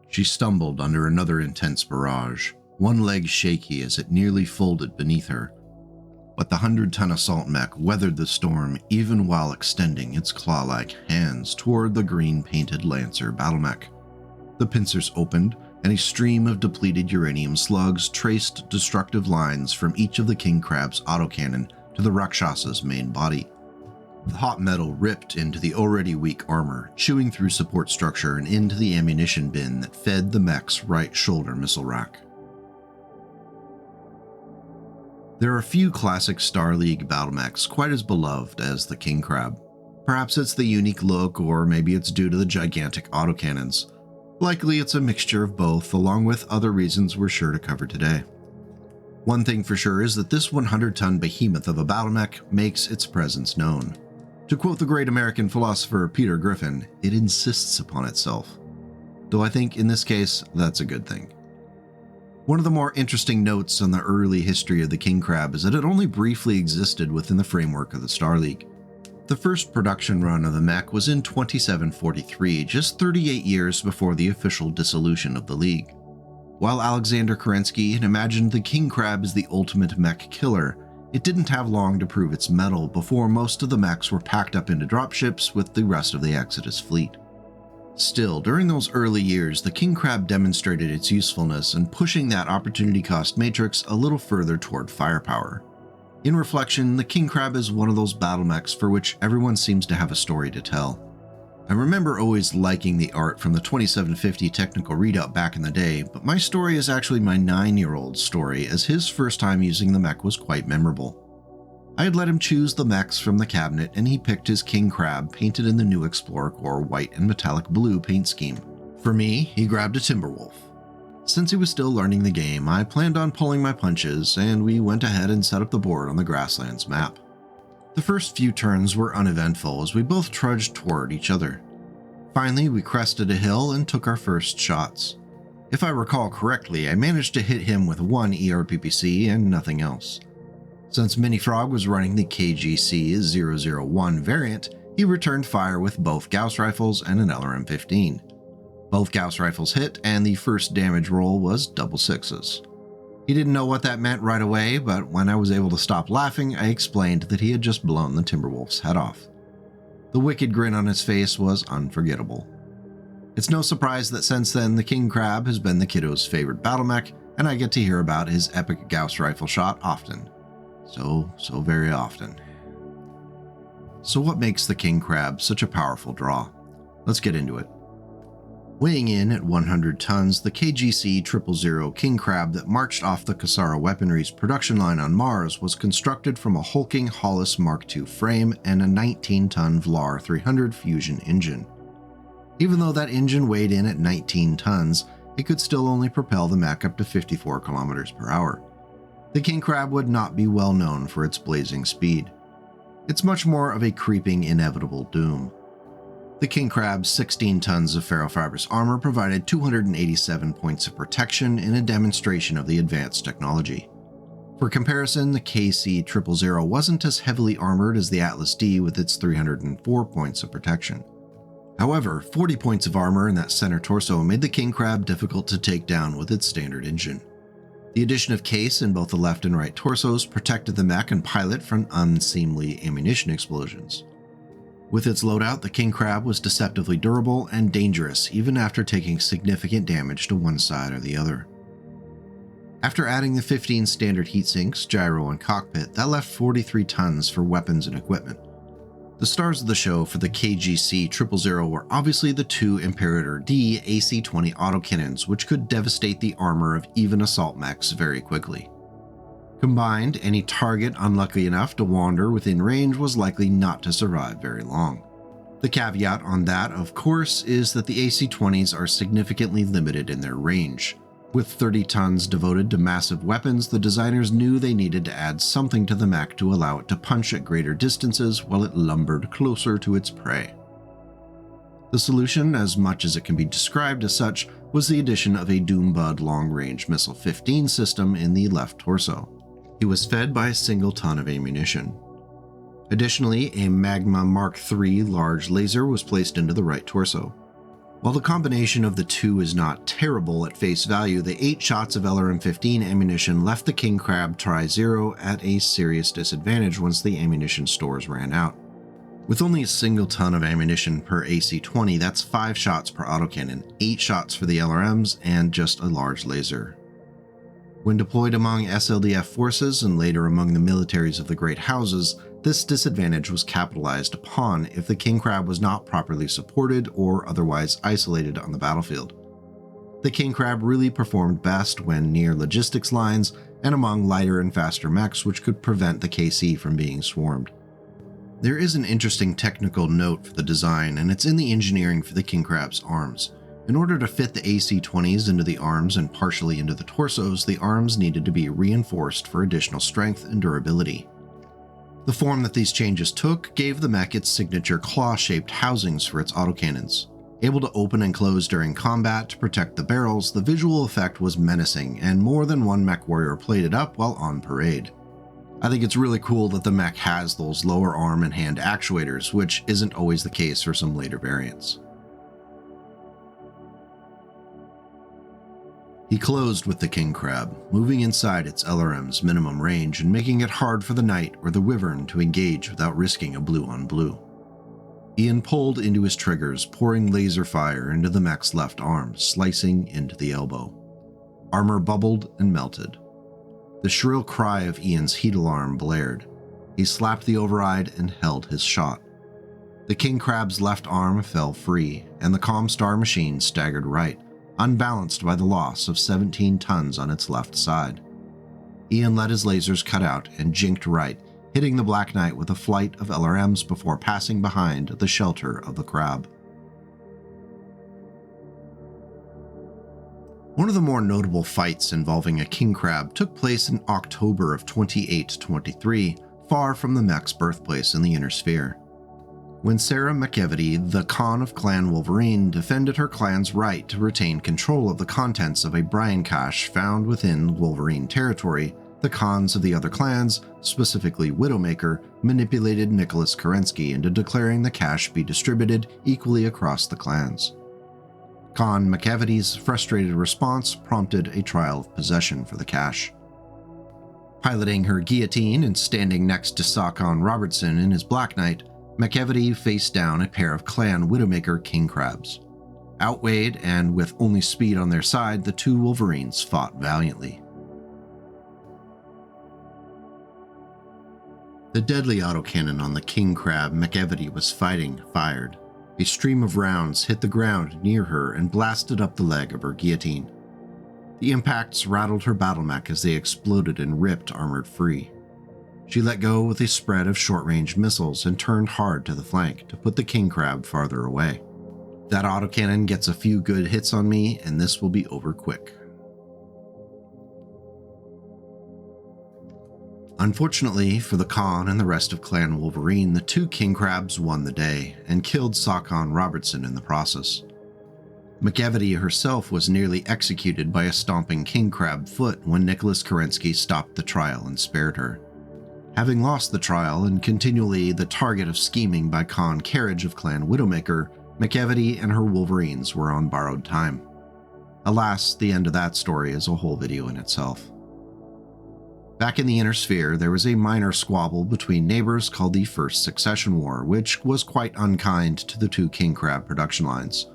She stumbled under another intense barrage, one leg shaky as it nearly folded beneath her. But the 100-ton assault mech weathered the storm even while extending its claw-like hands toward the green-painted Lancer battlemech. The pincers opened, and a stream of depleted uranium slugs traced destructive lines from each of the King Crab's autocannon to the Rakshasa's main body. The hot metal ripped into the already weak armor, chewing through support structure and into the ammunition bin that fed the mech's right shoulder missile rack. There are few classic Star League battlemechs quite as beloved as the King Crab. Perhaps it's the unique look, or maybe it's due to the gigantic autocannons. Likely it's a mixture of both, along with other reasons we're sure to cover today. One thing for sure is that this 100-ton behemoth of a battlemech makes its presence known. To quote the great American philosopher Peter Griffin, it insists upon itself. Though I think in this case, that's a good thing. One of the more interesting notes on the early history of the King Crab is that it only briefly existed within the framework of the Star League. The first production run of the mech was in 2743, just 38 years before the official dissolution of the League. While Alexander Kerensky had imagined the King Crab as the ultimate mech killer, it didn't have long to prove its mettle before most of the mechs were packed up into dropships with the rest of the Exodus fleet. Still, during those early years, the King Crab demonstrated its usefulness in pushing that opportunity cost matrix a little further toward firepower. In reflection, the King Crab is one of those battlemechs for which everyone seems to have a story to tell. I remember always liking the art from the 2750 technical readout back in the day, but my story is actually my 9-year-old's story, as his first time using the mech was quite memorable. I had let him choose the mechs from the cabinet, and he picked his King Crab painted in the new Explorer Corps white and metallic blue paint scheme. For me, he grabbed a Timberwolf. Since he was still learning the game, I planned on pulling my punches, and we went ahead and set up the board on the Grasslands map. The first few turns were uneventful as we both trudged toward each other. Finally, we crested a hill and took our first shots. If I recall correctly, I managed to hit him with one ERPPC and nothing else. Since Minifrog was running the KGC-001 variant, he returned fire with both Gauss rifles and an LRM-15. Both Gauss rifles hit, and the first damage roll was double sixes. He didn't know what that meant right away, but when I was able to stop laughing, I explained that he had just blown the Timberwolf's head off. The wicked grin on his face was unforgettable. It's no surprise that since then, the King Crab has been the kiddo's favorite battlemech, and I get to hear about his epic Gauss rifle shot often. So very often. So what makes the King Crab such a powerful draw? Let's get into it. Weighing in at 100 tons, the KGC-000 King Crab that marched off the Kasara Weaponry's production line on Mars was constructed from a hulking Hollis Mark II frame and a 19-ton Vlar 300 fusion engine. Even though that engine weighed in at 19 tons, it could still only propel the mech up to 54 kilometers per hour. The King Crab would not be well known for its blazing speed. It's much more of a creeping, inevitable doom. The King Crab's 16 tons of ferrofibrous armor provided 287 points of protection in a demonstration of the advanced technology. For comparison, the KC-000 wasn't as heavily armored as the Atlas D with its 304 points of protection. However, 40 points of armor in that center torso made the King Crab difficult to take down with its standard engine. The addition of case in both the left and right torsos protected the mech and pilot from unseemly ammunition explosions. With its loadout, the King Crab was deceptively durable and dangerous even after taking significant damage to one side or the other. After adding the 15 standard heatsinks, gyro, and cockpit, that left 43 tons for weapons and equipment. The stars of the show for the KGC-000 were obviously the two Imperator D AC-20 autocannons, which could devastate the armor of even assault mechs very quickly. Combined, any target unlucky enough to wander within range was likely not to survive very long. The caveat on that, of course, is that the AC-20s are significantly limited in their range. With 30 tons devoted to massive weapons, the designers knew they needed to add something to the mech to allow it to punch at greater distances while it lumbered closer to its prey. The solution, as much as it can be described as such, was the addition of a Doombud long-range missile 15 system in the left torso. He was fed by a single ton of ammunition. Additionally, a Magma Mark III large laser was placed into the right torso. While the combination of the two is not terrible at face value, the 8 shots of LRM-15 ammunition left the King Crab Tri-Zero at a serious disadvantage once the ammunition stores ran out. With only a single ton of ammunition per AC-20, that's 5 shots per autocannon, 8 shots for the LRMs, and just a large laser. When deployed among SLDF forces and later among the militaries of the Great Houses, this disadvantage was capitalized upon if the King Crab was not properly supported or otherwise isolated on the battlefield. The King Crab really performed best when near logistics lines and among lighter and faster mechs, which could prevent the KC from being swarmed. There is an interesting technical note for the design, and it's in the engineering for the King Crab's arms. In order to fit the AC-20s into the arms and partially into the torsos, the arms needed to be reinforced for additional strength and durability. The form that these changes took gave the mech its signature claw-shaped housings for its autocannons. Able to open and close during combat to protect the barrels, the visual effect was menacing, and more than one Mechwarrior played it up while on parade. I think it's really cool that the mech has those lower arm and hand actuators, which isn't always the case for some later variants. He closed with the King Crab, moving inside its LRM's minimum range and making it hard for the Knight or the Wyvern to engage without risking a blue-on-blue. Ian pulled into his triggers, pouring laser fire into the mech's left arm, slicing into the elbow. Armor bubbled and melted. The shrill cry of Ian's heat alarm blared. He slapped the override and held his shot. The King Crab's left arm fell free, and the Comstar machine staggered right, unbalanced by the loss of 17 tons on its left side. Ian let his lasers cut out and jinked right, hitting the Black Knight with a flight of LRMs before passing behind the shelter of the Crab. One of the more notable fights involving a King Crab took place in October of 2823, far from the mech's birthplace in the Inner Sphere. When Sarah Mechwarrior, the Khan of Clan Wolverine, defended her clan's right to retain control of the contents of a Brian cache found within Wolverine territory, the Khans of the other clans, specifically Widowmaker, manipulated Nicholas Kerensky into declaring the cache be distributed equally across the clans. Khan Mechwarrior's frustrated response prompted a trial of possession for the cache. Piloting her guillotine and standing next to Sakon Robertson in his Black Knight, Mechwarrior faced down a pair of Clan Widowmaker King Crabs. Outweighed and with only speed on their side, the two Wolverines fought valiantly. The deadly autocannon on the King Crab Mechwarrior was fighting fired. A stream of rounds hit the ground near her and blasted up the leg of her guillotine. The impacts rattled her battle mech as they exploded and ripped armored free. She let go with a spread of short-range missiles and turned hard to the flank to put the King Crab farther away. That autocannon gets a few good hits on me, and this will be over quick. Unfortunately for the Khan and the rest of Clan Wolverine, the two King Crabs won the day and killed Sakon Robertson in the process. Mechwarrior herself was nearly executed by a stomping King Crab foot when Nicholas Kerensky stopped the trial and spared her. Having lost the trial and continually the target of scheming by Khan Carriage of Clan Widowmaker, Mechwarrior and her Wolverines were on borrowed time. Alas, the end of that story is a whole video in itself. Back in the Inner Sphere, there was a minor squabble between neighbors called the First Succession War, which was quite unkind to the two King Crab production lines.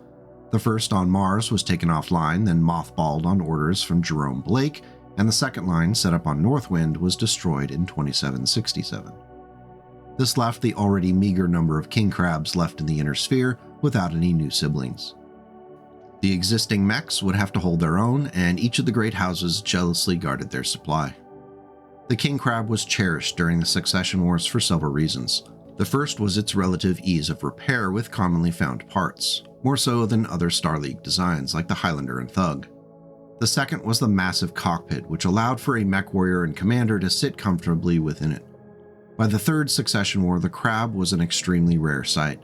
The first on Mars was taken offline, then mothballed on orders from Jerome Blake, and the second line, set up on Northwind, was destroyed in 2767. This left the already meager number of King Crabs left in the Inner Sphere without any new siblings. The existing mechs would have to hold their own, and each of the great houses jealously guarded their supply. The King Crab was cherished during the Succession Wars for several reasons. The first was its relative ease of repair with commonly found parts, more so than other Star League designs like the Highlander and Thug. The second was the massive cockpit, which allowed for a Mechwarrior and Commander to sit comfortably within it. By the third Succession War, the Crab was an extremely rare sight.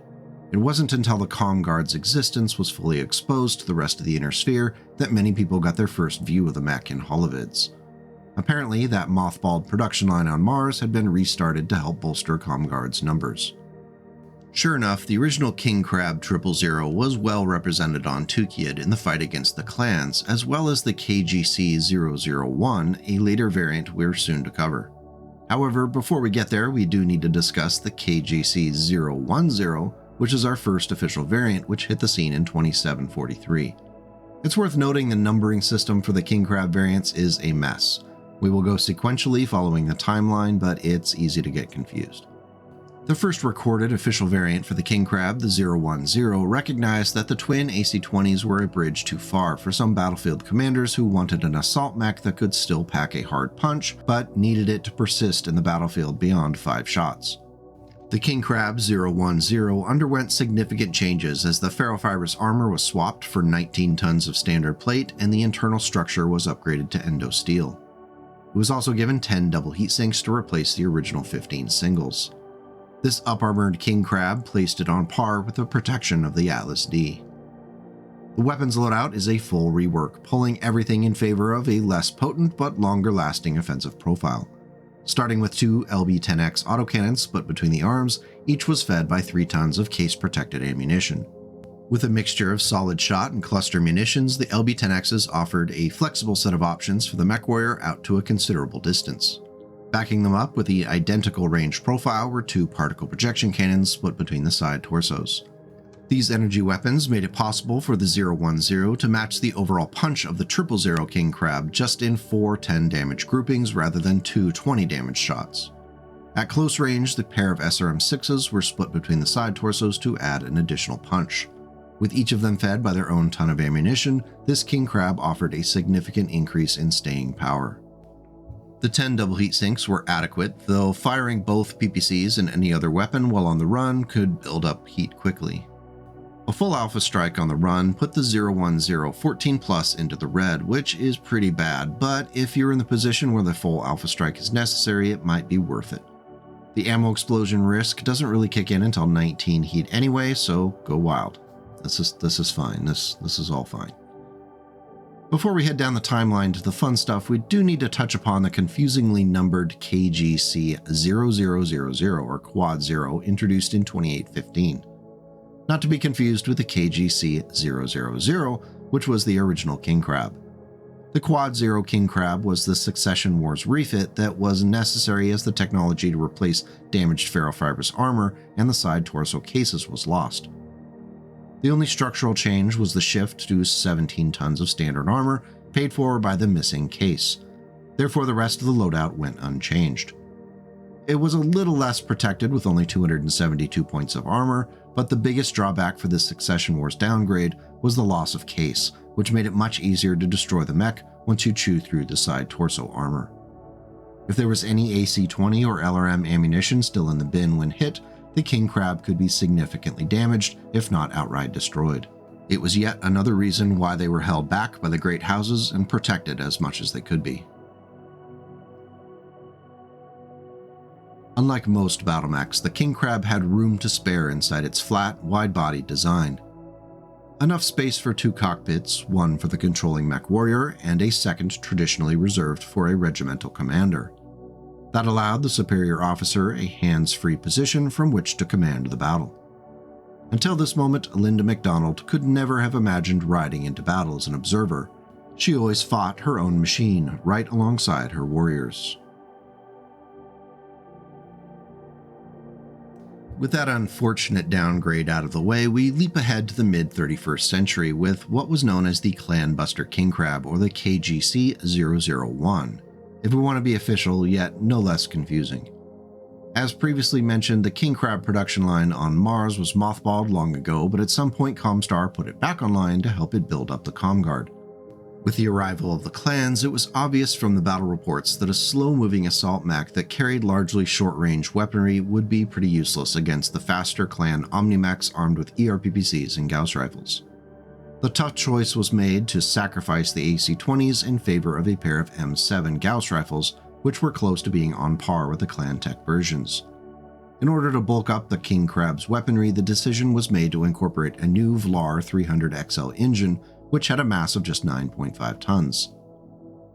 It wasn't until the Comm Guard's existence was fully exposed to the rest of the Inner Sphere that many people got their first view of the mech in holovids. Apparently, that mothballed production line on Mars had been restarted to help bolster Comm Guard's numbers. Sure enough, the original King Crab 000 was well represented on Tukayyid in the fight against the clans, as well as the KGC 001, a later variant we're soon to cover. However, before we get there, we do need to discuss the KGC 010, which is our first official variant, which hit the scene in 2743. It's worth noting the numbering system for the King Crab variants is a mess. We will go sequentially following the timeline, but it's easy to get confused. The first recorded official variant for the King Crab, the 010, recognized that the twin AC-20s were a bridge too far for some battlefield commanders who wanted an assault mech that could still pack a hard punch, but needed it to persist in the battlefield beyond 5 shots. The King Crab 010 underwent significant changes as the ferrofibrous armor was swapped for 19 tons of standard plate and the internal structure was upgraded to endo steel. It was also given 10 double heat sinks to replace the original 15 singles. This up-armored King Crab placed it on par with the protection of the Atlas D. The weapons loadout is a full rework, pulling everything in favor of a less potent but longer-lasting offensive profile. Starting with 2 LB-10X autocannons split between the arms, each was fed by 3 tons of case-protected ammunition. With a mixture of solid shot and cluster munitions, the LB-10Xs offered a flexible set of options for the Mechwarrior out to a considerable distance. Backing them up with the identical range profile were 2 particle projection cannons split between the side torsos. These energy weapons made it possible for the 010 to match the overall punch of the 000 King Crab just in 4 10 damage groupings rather than 2 20 damage shots. At close range, the pair of SRM-6s were split between the side torsos to add an additional punch. With each of them fed by their own ton of ammunition, this King Crab offered a significant increase in staying power. The 10 double heat sinks were adequate, though firing both PPCs and any other weapon while on the run could build up heat quickly. A full alpha strike on the run put the 010 14+ into the red, which is pretty bad, but if you're in the position where the full alpha strike is necessary, it might be worth it. The ammo explosion risk doesn't really kick in until 19 heat anyway, so go wild. This is fine. This is all fine. Before we head down the timeline to the fun stuff, we do need to touch upon the confusingly numbered KGC 0000 or Quad 0 introduced in 2815. Not to be confused with the KGC 000, which was the original King Crab. The Quad 0 King Crab was the Succession Wars refit that was necessary as the technology to replace damaged ferrofibrous armor and the side torso cases was lost. The only structural change was the shift to 17 tons of standard armor, paid for by the missing case. Therefore, the rest of the loadout went unchanged. It was a little less protected with only 272 points of armor, but the biggest drawback for this Succession Wars downgrade was the loss of case, which made it much easier to destroy the mech once you chew through the side torso armor. If there was any AC-20 or LRM ammunition still in the bin when hit, the King Crab could be significantly damaged, if not outright destroyed. It was yet another reason why they were held back by the great houses and protected as much as they could be. Unlike most battle mechs, the King Crab had room to spare inside its flat, wide-bodied design. Enough space for 2 cockpits, one for the controlling Mechwarrior and a second traditionally reserved for a regimental commander. That allowed the superior officer a hands-free position from which to command the battle. Until this moment, Linda MacDonald could never have imagined riding into battle as an observer. She always fought her own machine, right alongside her warriors. With that unfortunate downgrade out of the way, we leap ahead to the mid-31st century with what was known as the Clanbuster King Crab, or the KGC 001. If we want to be official, yet no less confusing. As previously mentioned, the King Crab production line on Mars was mothballed long ago, but at some point Comstar put it back online to help it build up the Comguard. With the arrival of the clans, it was obvious from the battle reports that a slow-moving assault mech that carried largely short-range weaponry would be pretty useless against the faster clan Omni-mechs armed with ERPPCs and Gauss rifles. The tough choice was made to sacrifice the AC-20s in favor of a pair of M7 Gauss rifles, which were close to being on par with the ClanTech versions. In order to bulk up the King Crab's weaponry, the decision was made to incorporate a new Vlar 300XL engine, which had a mass of just 9.5 tons.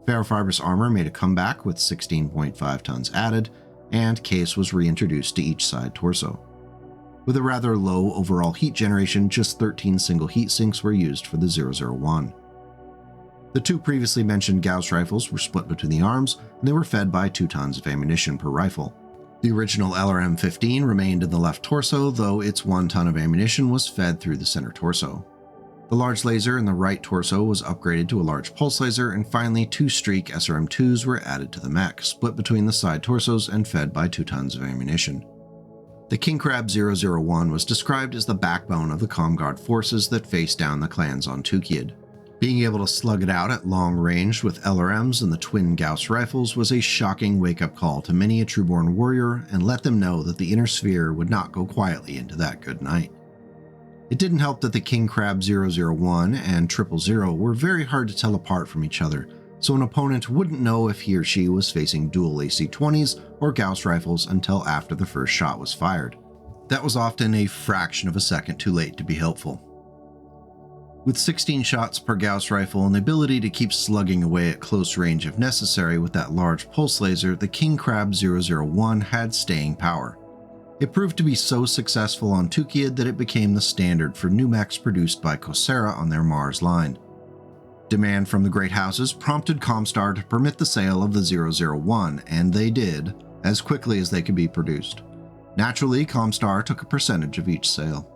Ferrofibrous armor made a comeback with 16.5 tons added, and case was reintroduced to each side torso. With a rather low overall heat generation, just 13 single heat sinks were used for the 001. The two previously mentioned Gauss rifles were split between the arms, and they were fed by 2 tons of ammunition per rifle. The original LRM-15 remained in the left torso, though its 1 ton of ammunition was fed through the center torso. The large laser in the right torso was upgraded to a large pulse laser, and finally 2 Streak SRM-2s were added to the mech, split between the side torsos and fed by 2 tons of ammunition. The King Crab 001 was described as the backbone of the Comguard forces that faced down the clans on Tukayyid. Being able to slug it out at long range with LRMs and the twin Gauss rifles was a shocking wake-up call to many a trueborn warrior and let them know that the inner sphere would not go quietly into that good night. It didn't help that the King Crab 001 and 000 were very hard to tell apart from each other, so an opponent wouldn't know if he or she was facing dual AC-20s or Gauss rifles until after the first shot was fired. That was often a fraction of a second too late to be helpful. With 16 shots per Gauss rifle and the ability to keep slugging away at close range if necessary with that large pulse laser, the King Crab 001 had staying power. It proved to be so successful on Tukayyid that it became the standard for new mechs produced by Kyocera on their Mars line. Demand from the great houses prompted Comstar to permit the sale of the 001, and they did, as quickly as they could be produced. Naturally, Comstar took a percentage of each sale.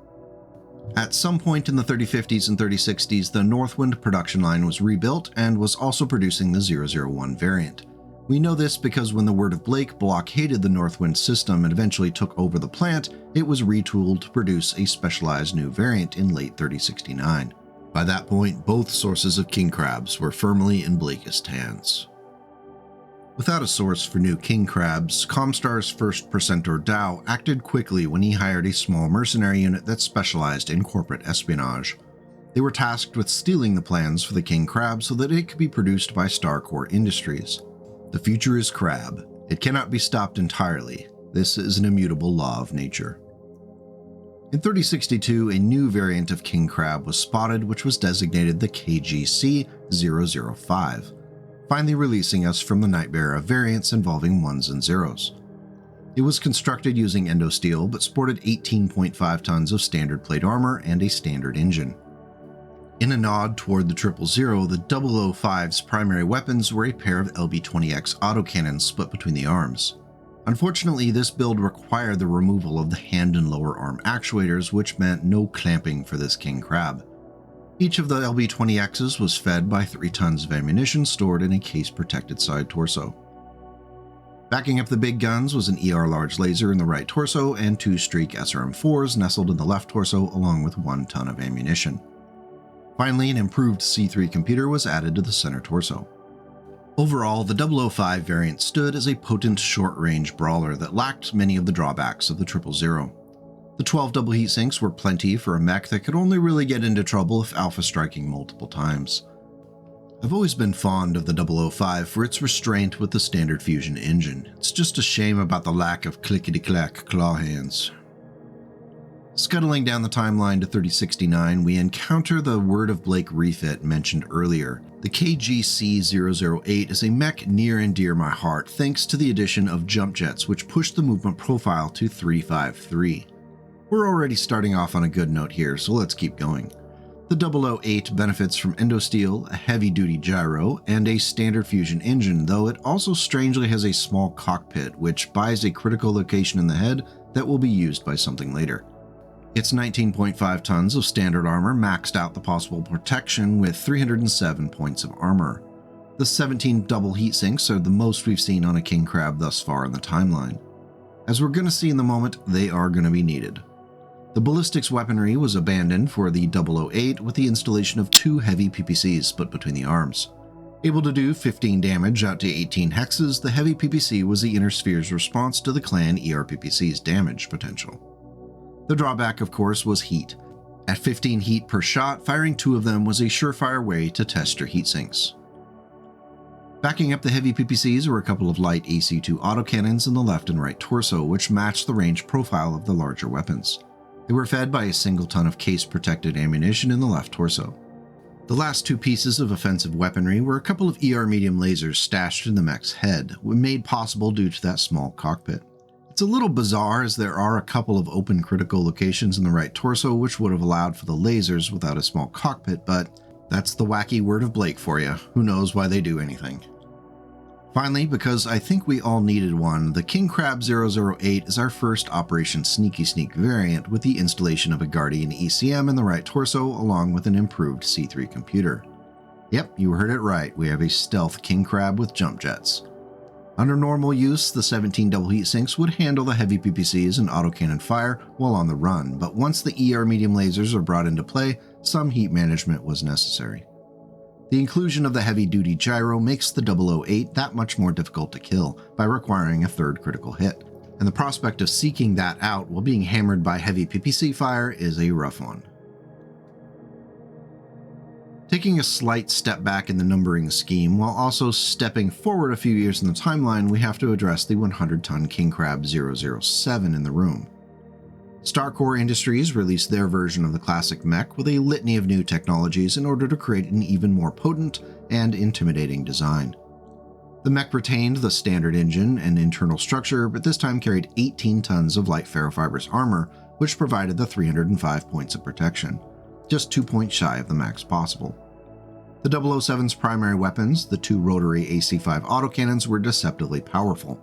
At some point in the 3050s and 3060s, the Northwind production line was rebuilt and was also producing the 001 variant. We know this because when the Word of Blake blockaded the Northwind system and eventually took over the plant, it was retooled to produce a specialized new variant in late 3069. By that point, both sources of King Crabs were firmly in Blakist hands. Without a source for new King Crabs, Comstar's first Precentor Dow acted quickly when he hired a small mercenary unit that specialized in corporate espionage. They were tasked with stealing the plans for the King Crab so that it could be produced by Starcore Industries. The future is crab. It cannot be stopped entirely. This is an immutable law of nature. In 3062, a new variant of King Crab was spotted, which was designated the KGC-005. Finally releasing us from the nightmare of variants involving ones and zeros. It was constructed using endosteel but sported 18.5 tons of standard plate armor and a standard engine. In a nod toward the 000, the 005's primary weapons were a pair of LB-20X autocannons split between the arms. Unfortunately, this build required the removal of the hand and lower arm actuators, which meant no clamping for this King Crab. Each of the LB-20Xs was fed by 3 tons of ammunition stored in a case-protected side torso. Backing up the big guns was an ER large laser in the right torso and 2 Streak SRM-4s nestled in the left torso along with 1 ton of ammunition. Finally, an improved C3 computer was added to the center torso. Overall, the 005 variant stood as a potent short-range brawler that lacked many of the drawbacks of the 000. The 12 double heat sinks were plenty for a mech that could only really get into trouble if alpha striking multiple times. I've always been fond of the 005 for its restraint with the standard fusion engine. It's just a shame about the lack of clickety-clack claw hands. Scuttling down the timeline to 3069, we encounter the Word of Blake refit mentioned earlier. The KGC-008 is a mech near and dear my heart thanks to the addition of jump jets which pushed the movement profile to 353. We're already starting off on a good note here, so let's keep going. The 008 benefits from endosteel, a heavy-duty gyro, and a standard fusion engine, though it also strangely has a small cockpit which buys a critical location in the head that will be used by something later. Its 19.5 tons of standard armor maxed out the possible protection with 307 points of armor. The 17 double heat sinks are the most we've seen on a King Crab thus far in the timeline. As we're going to see in the moment, they are going to be needed. The ballistics weaponry was abandoned for the 008 with the installation of 2 heavy PPCs split between the arms. Able to do 15 damage out to 18 hexes, the heavy PPC was the inner sphere's response to the clan ERPPC's damage potential. The drawback, of course, was heat. At 15 heat per shot, firing 2 of them was a surefire way to test your heat sinks. Backing up the heavy PPCs were a couple of light AC-2 autocannons in the left and right torso, which matched the range profile of the larger weapons. They were fed by a single ton of case-protected ammunition in the left torso. The last 2 pieces of offensive weaponry were a couple of ER medium lasers stashed in the mech's head, made possible due to that small cockpit. It's a little bizarre as there are a couple of open critical locations in the right torso which would have allowed for the lasers without a small cockpit, but that's the wacky word of Blake for you. Who knows why they do anything. Finally, because I think we all needed one, the King Crab 008 is our first Operation Sneaky Sneak variant with the installation of a Guardian ECM in the right torso along with an improved C3 computer. Yep, you heard it right, we have a stealth King Crab with jump jets. Under normal use, the 17 double heat sinks would handle the heavy PPCs and autocannon fire while on the run, but once the ER medium lasers are brought into play, some heat management was necessary. The inclusion of the heavy-duty gyro makes the 008 that much more difficult to kill by requiring a third critical hit, and the prospect of seeking that out while being hammered by heavy PPC fire is a rough one. Taking a slight step back in the numbering scheme while also stepping forward a few years in the timeline, we have to address the 100-ton King Crab 007 in the room. Starcore Industries released their version of the classic mech with a litany of new technologies in order to create an even more potent and intimidating design. The mech retained the standard engine and internal structure, but this time carried 18 tons of light ferrofibrous armor, which provided the 305 points of protection, just 2 points shy of the max possible. The 007's primary weapons, the two rotary AC-5 autocannons, were deceptively powerful.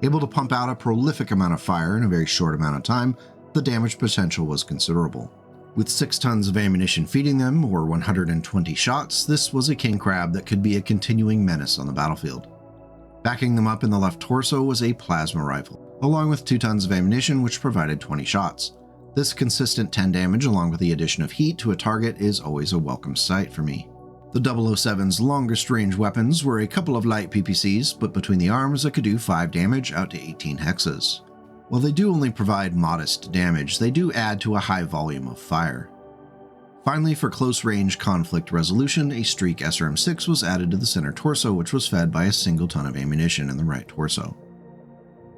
Able to pump out a prolific amount of fire in a very short amount of time, the damage potential was considerable. With 6 tons of ammunition feeding them, or 120 shots, this was a king crab that could be a continuing menace on the battlefield. Backing them up in the left torso was a plasma rifle, along with 2 tons of ammunition which provided 20 shots. This consistent 10 damage along with the addition of heat to a target is always a welcome sight for me. The 007's longest range weapons were a couple of light PPCs, but between the arms that could do 5 damage out to 18 hexes. While they do only provide modest damage, they do add to a high volume of fire. Finally, for close-range conflict resolution, a Streak SRM-6 was added to the center torso, which was fed by a single ton of ammunition in the right torso.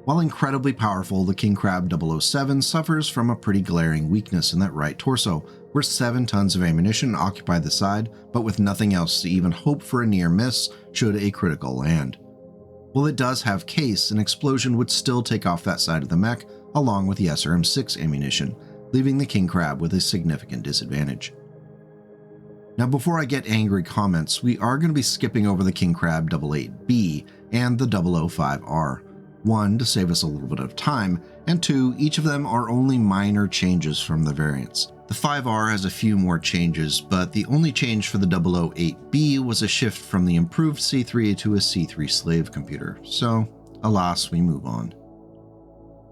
While incredibly powerful, the King Crab 007 suffers from a pretty glaring weakness in that right torso, where 7 tons of ammunition occupy the side, but with nothing else to even hope for a near miss should a critical land. While it does have case, an explosion would still take off that side of the mech, along with the SRM-6 ammunition, leaving the King Crab with a significant disadvantage. Now before I get angry comments, we are going to be skipping over the King Crab 88B and the 005R. 1, to save us a little bit of time, and 2, each of them are only minor changes from the variants. The 5R has a few more changes, but the only change for the 008B was a shift from the improved C3 to a C3 slave computer, so alas, we move on.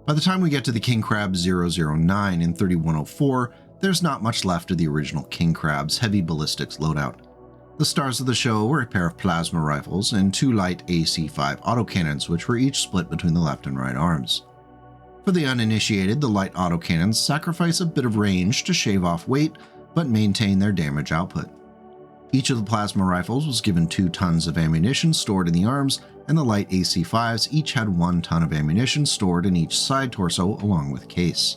By the time we get to the King Crab 009 in 3104, there's not much left of the original King Crab's heavy ballistics loadout. The stars of the show were a pair of plasma rifles and 2 light AC-5 autocannons, which were each split between the left and right arms. For the uninitiated, the light autocannons sacrifice a bit of range to shave off weight, but maintain their damage output. Each of the plasma rifles was given 2 tons of ammunition stored in the arms, and the light AC-5s each had 1 ton of ammunition stored in each side torso along with case.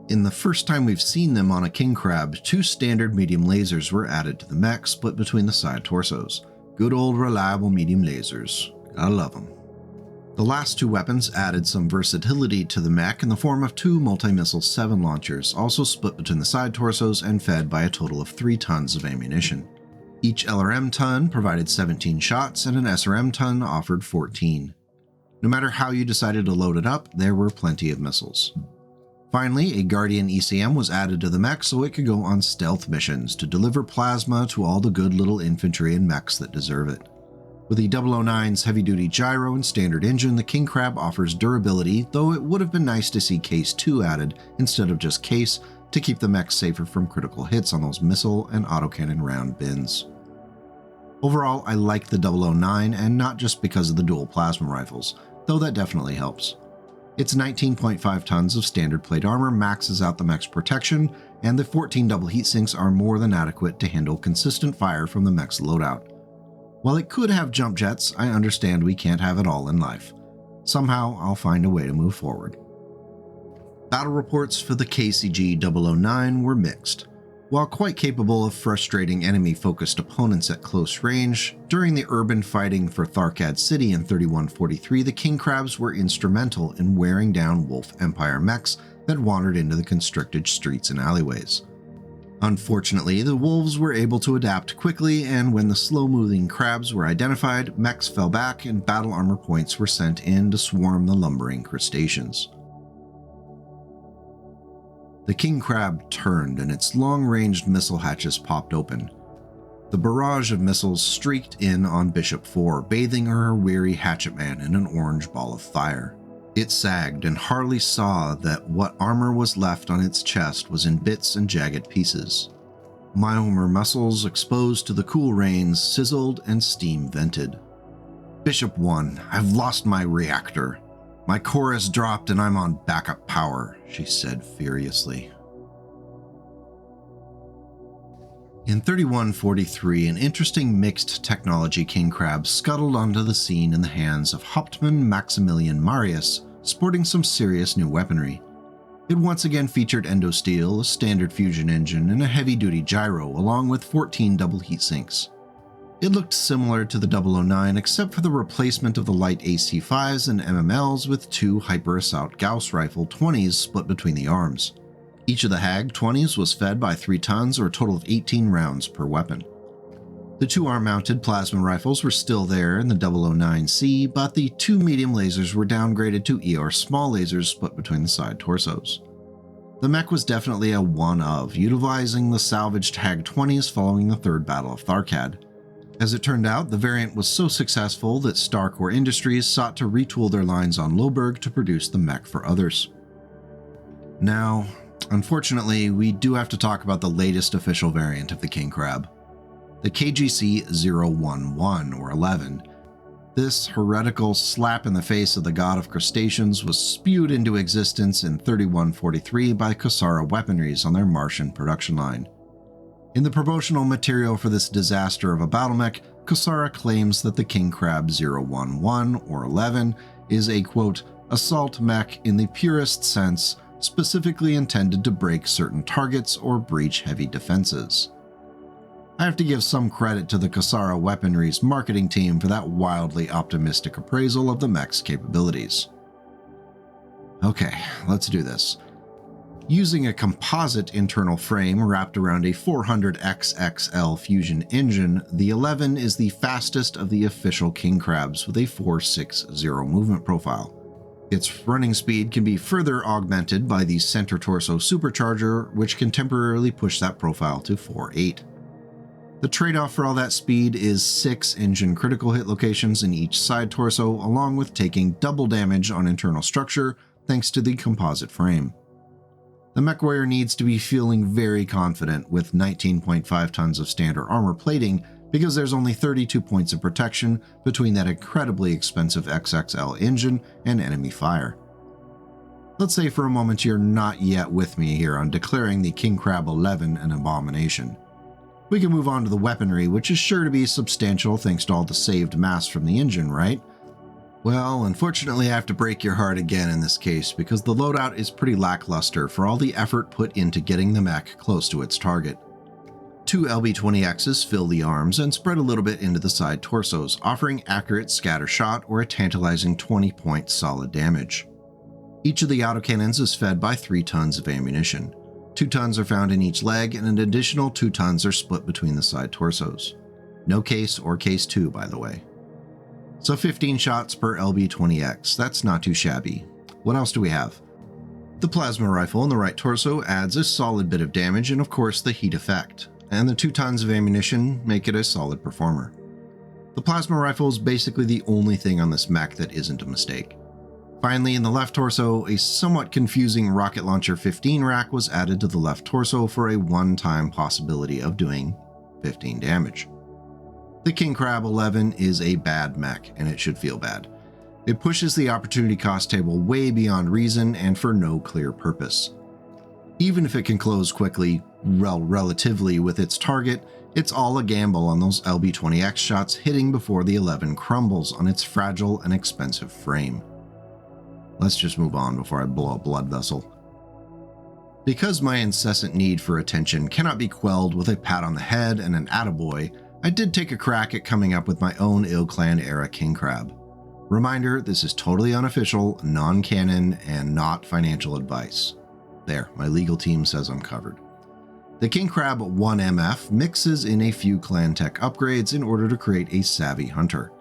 In the first time we've seen them on a King Crab, 2 standard medium lasers were added to the mech, split between the side torsos. Good old reliable medium lasers. Gotta love them. The last 2 weapons added some versatility to the mech in the form of 2 multi-missile 7 launchers, also split between the side torsos and fed by a total of 3 tons of ammunition. Each LRM ton provided 17 shots and an SRM ton offered 14. No matter how you decided to load it up, there were plenty of missiles. Finally, a Guardian ECM was added to the mech so it could go on stealth missions to deliver plasma to all the good little infantry and mechs that deserve it. With the 009's heavy-duty gyro and standard engine, the King Crab offers durability, though it would have been nice to see Case 2 added instead of just Case to keep the mech safer from critical hits on those missile and autocannon round bins. Overall, I like the 009, and not just because of the dual plasma rifles, though that definitely helps. Its 19.5 tons of standard plate armor maxes out the mech's protection, and the 14 double heat sinks are more than adequate to handle consistent fire from the mech's loadout. While it could have jump jets, I understand we can't have it all in life. Somehow, I'll find a way to move forward. Battle reports for the KCG 009 were mixed. While quite capable of frustrating enemy-focused opponents at close range, during the urban fighting for Tharkad City in 3143, the king crabs were instrumental in wearing down Wolf Empire mechs that wandered into the constricted streets and alleyways. Unfortunately, the wolves were able to adapt quickly, and when the slow-moving crabs were identified, mechs fell back and battle armor points were sent in to swarm the lumbering crustaceans. The king crab turned and its long-ranged missile hatches popped open. The barrage of missiles streaked in on Bishop 4, bathing her weary hatchetman in an orange ball of fire. It sagged, and Harley saw that what armor was left on its chest was in bits and jagged pieces. Myomer muscles exposed to the cool rains sizzled and steam vented. Bishop 1, I've lost my reactor. My core has dropped and I'm on backup power, she said furiously. In 3143, an interesting mixed technology king crab scuttled onto the scene in the hands of Hauptmann Maximilian Marius, sporting some serious new weaponry. It once again featured endosteel, a standard fusion engine, and a heavy-duty gyro, along with 14 double heat sinks. It looked similar to the 009 except for the replacement of the light AC-5s and MMLs with two Hyper Assault Gauss Rifle 20s split between the arms. Each of the HAG 20s was fed by 3 tons or a total of 18 rounds per weapon. The 2 arm-mounted plasma rifles were still there in the 009C, but the 2 medium lasers were downgraded to ER small lasers split between the side torsos. The mech was definitely a one-of, utilizing the salvaged HAG 20s following the Third Battle of Tharkad. As it turned out, the variant was so successful that Starcore Industries sought to retool their lines on Lohberg to produce the mech for others. Now, unfortunately, we do have to talk about the latest official variant of the king crab, the KGC-011 or 11. This heretical slap in the face of the god of crustaceans was spewed into existence in 3143 by Kusara Weaponries on their Martian production line. In the promotional material for this disaster of a battle mech, Kusara claims that the King Crab 011 or 11 is a, quote, assault mech in the purest sense, specifically intended to break certain targets or breach heavy defenses. I have to give some credit to the Kusara Weaponry's marketing team for that wildly optimistic appraisal of the mech's capabilities. Okay, let's do this. Using a composite internal frame wrapped around a 400XXL fusion engine, the 11 is the fastest of the official king crabs with a 460 movement profile. Its running speed can be further augmented by the center torso supercharger, which can temporarily push that profile to 4.8. The trade-off for all that speed is 6 engine critical hit locations in each side torso, along with taking double damage on internal structure thanks to the composite frame. The Mechwarrior needs to be feeling very confident with 19.5 tons of standard armor plating because there's only 32 points of protection between that incredibly expensive XXL engine and enemy fire. Let's say for a moment you're not yet with me here on declaring the King Crab 11 an abomination. We can move on to the weaponry, which is sure to be substantial thanks to all the saved mass from the engine, right? Well, unfortunately I have to break your heart again in this case because the loadout is pretty lackluster for all the effort put into getting the mech close to its target. 2 LB-20Xs fill the arms and spread a little bit into the side torsos, offering accurate scatter shot or a tantalizing 20-point solid damage. Each of the autocannons is fed by 3 tons of ammunition. 2 tons are found in each leg and an additional 2 tons are split between the side torsos. No case or case 2, by the way. So 15 shots per LB-20X, that's not too shabby. What else do we have? The plasma rifle in the right torso adds a solid bit of damage and of course the heat effect, and the 2 tons of ammunition make it a solid performer. The plasma rifle is basically the only thing on this mech that isn't a mistake. Finally, in the left torso, a somewhat confusing rocket launcher 15 rack was added to the left torso for a one-time possibility of doing 15 damage. The King Crab 11 is a bad mech, and it should feel bad. It pushes the opportunity cost table way beyond reason and for no clear purpose. Even if it can close quickly, relatively with its target, it's all a gamble on those LB-20X shots hitting before the 11 crumbles on its fragile and expensive frame. Let's just move on before I blow a blood vessel. Because my incessant need for attention cannot be quelled with a pat on the head and an attaboy, I did take a crack at coming up with my own IlClan era king crab. Reminder, this is totally unofficial, non-canon, and not financial advice. There, my legal team says I'm covered. The king crab 1MF mixes in a few clan tech upgrades in order to create a savvy hunter.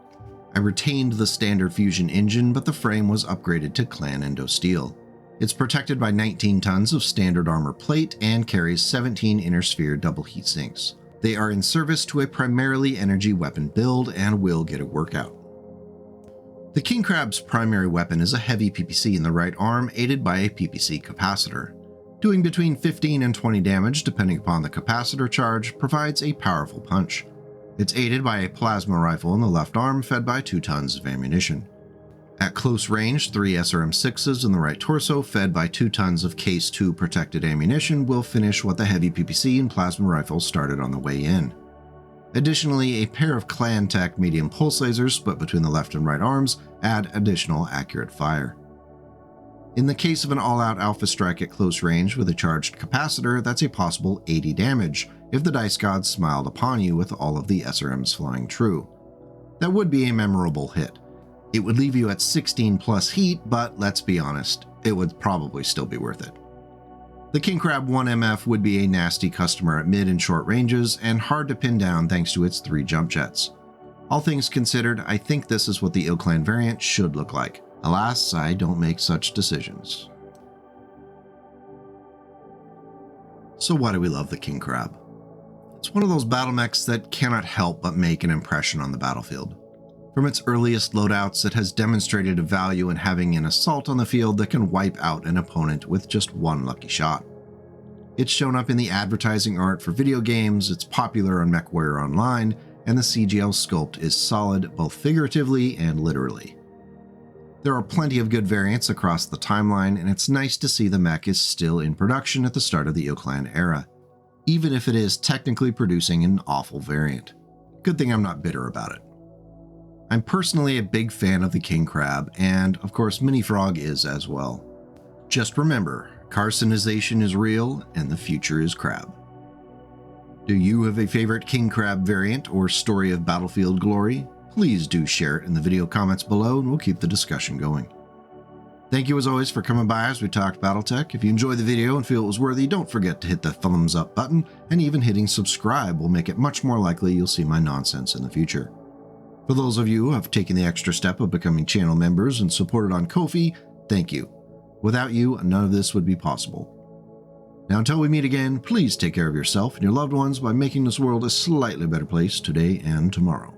I retained the standard fusion engine, but the frame was upgraded to clan endo steel. It's protected by 19 tons of standard armor plate and carries 17 inner sphere double heat sinks. They are in service to a primarily energy weapon build and will get a workout. The king crab's primary weapon is a heavy PPC in the right arm aided by a PPC capacitor. Doing between 15 and 20 damage depending upon the capacitor charge provides a powerful punch. It's aided by a plasma rifle in the left arm fed by 2 tons of ammunition. At close range, 3 SRM-6s in the right torso fed by 2 tons of Case 2 protected ammunition will finish what the heavy PPC and plasma rifle started on the way in. Additionally, a pair of Clan Tech medium pulse lasers split between the left and right arms add additional accurate fire. In the case of an all-out alpha strike at close range with a charged capacitor, that's a possible 80 damage if the dice gods smiled upon you with all of the SRMs flying true. That would be a memorable hit. It would leave you at 16 plus heat, but let's be honest, it would probably still be worth it. The king crab 1MF would be a nasty customer at mid and short ranges and hard to pin down thanks to its 3 jump jets. All things considered, I think this is what the IlClan variant should look like. Alas, I don't make such decisions. So why do we love the king crab? It's one of those battle mechs that cannot help but make an impression on the battlefield. From its earliest loadouts, it has demonstrated a value in having an assault on the field that can wipe out an opponent with just one lucky shot. It's shown up in the advertising art for video games, it's popular on Mechwarrior Online, and the CGL sculpt is solid both figuratively and literally. There are plenty of good variants across the timeline, and it's nice to see the mech is still in production at the start of the IlClan era, even if it is technically producing an awful variant. Good thing I'm not bitter about it. I'm personally a big fan of the king crab, and of course Mini Frog is as well. Just remember, carcinization is real and the future is crab. Do you have a favorite king crab variant or story of battlefield glory? Please do share it in the video comments below and we'll keep the discussion going. Thank you as always for coming by as we talked BattleTech. If you enjoyed the video and feel it was worthy, don't forget to hit the thumbs up button, and even hitting subscribe will make it much more likely you'll see my nonsense in the future. For those of you who have taken the extra step of becoming channel members and supported on Ko-fi, thank you. Without you, none of this would be possible. Now until we meet again, please take care of yourself and your loved ones by making this world a slightly better place today and tomorrow.